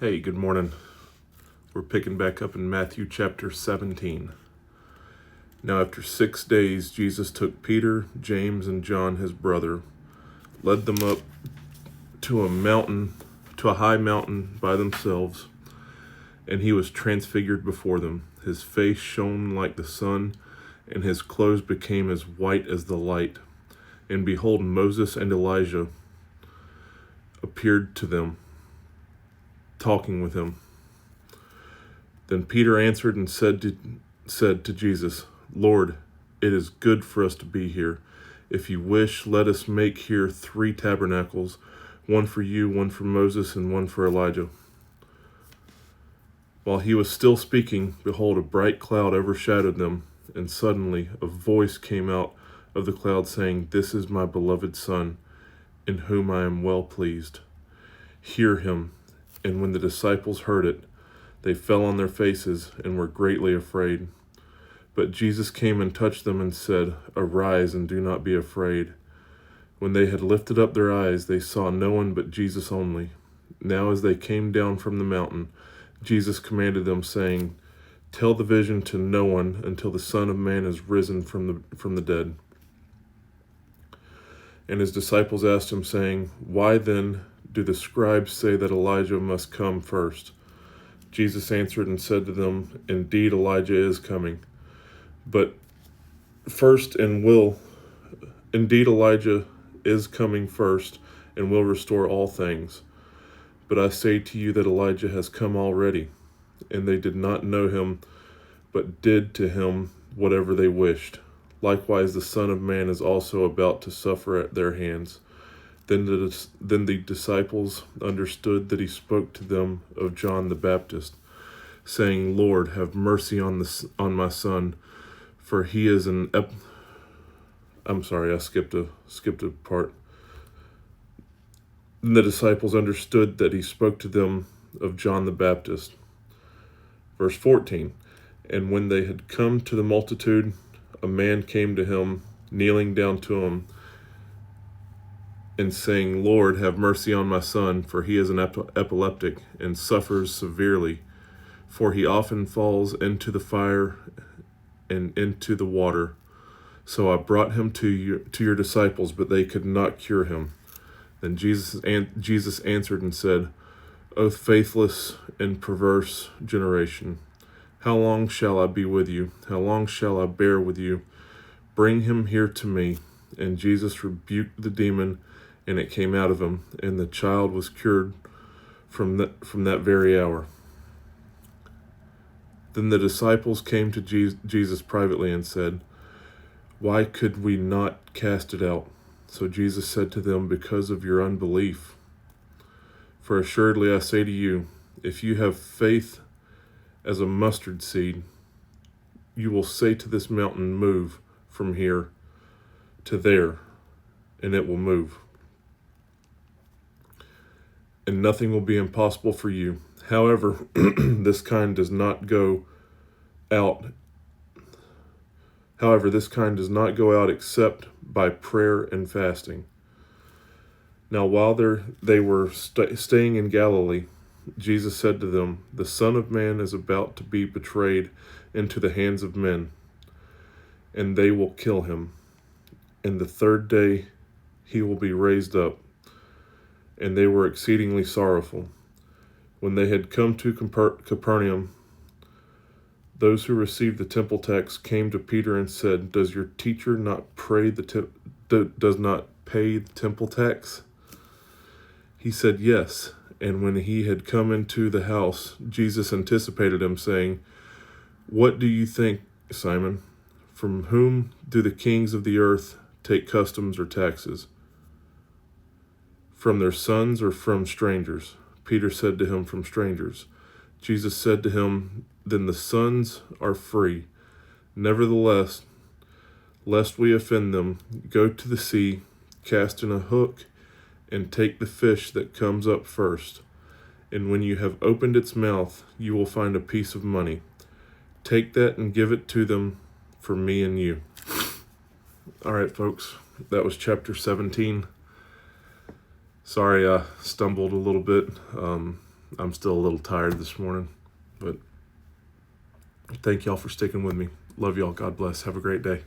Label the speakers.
Speaker 1: Hey, good morning. We're picking back up in Matthew chapter 17. Now, after 6 days, Jesus took Peter, James, and John, his brother, led them up to a high mountain by themselves, and he was transfigured before them. His face shone like the sun, and his clothes became as white as the light. And behold, Moses and Elijah appeared to them, talking with him. Then Peter answered and said to Jesus, Lord, it is good for us to be here. If you wish, let us make here 3 tabernacles, one for you, one for Moses, and one for Elijah. While he was still speaking, behold, a bright cloud overshadowed them, and suddenly a voice came out of the cloud saying, This is my beloved Son, in whom I am well pleased. Hear him. And when the disciples heard it, they fell on their faces and were greatly afraid. But Jesus came and touched them and said, Arise and do not be afraid. When they had lifted up their eyes, they saw no one but Jesus only. Now as they came down from the mountain, Jesus commanded them, saying, Tell the vision to no one until the Son of Man is risen from the dead. And his disciples asked him, saying, Why then do the scribes say that Elijah must come first? Jesus answered and said to them, Indeed, Elijah is coming. Indeed, Elijah is coming first and will restore all things. But I say to you that Elijah has come already, and they did not know him, but did to him whatever they wished. Likewise, the Son of Man is also about to suffer at their hands. Then the disciples understood that he spoke to them of John the Baptist, saying, Lord, have mercy on my son, for he is I'm sorry, I skipped a part. Then the disciples understood that he spoke to them of John the Baptist. Verse 14, And when they had come to the multitude, a man came to him, kneeling down to him, and saying, Lord, have mercy on my son, for he is an epileptic, and suffers severely. For he often falls into the fire and into the water. So I brought him to your disciples, but they could not cure him. Then Jesus answered and said, O faithless and perverse generation, how long shall I be with you? How long shall I bear with you? Bring him here to me. And Jesus rebuked the demon, and it came out of him, and the child was cured from that very hour. Then the disciples came to Jesus privately and said, Why could we not cast it out? So Jesus said to them, Because of your unbelief. For assuredly I say to you, if you have faith as a mustard seed, you will say to this mountain, Move from here to there, and it will move. And nothing will be impossible for you. However, this kind does not go out except by prayer and fasting. Now while they were staying in Galilee, Jesus said to them, The Son of Man is about to be betrayed into the hands of men, and they will kill him. And the 3rd day he will be raised up. And they were exceedingly sorrowful. When they had come to Capernaum, those who received the temple tax came to Peter and said, Does your teacher not does not pay the temple tax? He said, Yes. And when he had come into the house, Jesus anticipated him, saying, What do you think, Simon? From whom do the kings of the earth take customs or taxes? From their sons or from strangers? Peter said to him, From strangers. Jesus said to him, Then the sons are free. Nevertheless, lest we offend them, go to the sea, cast in a hook, and take the fish that comes up first. And when you have opened its mouth, you will find a piece of money. Take that and give it to them for me and you. All right, folks, that was chapter 17. Sorry I stumbled a little bit. I'm still a little tired this morning, but thank y'all for sticking with me. Love y'all. God bless. Have a great day.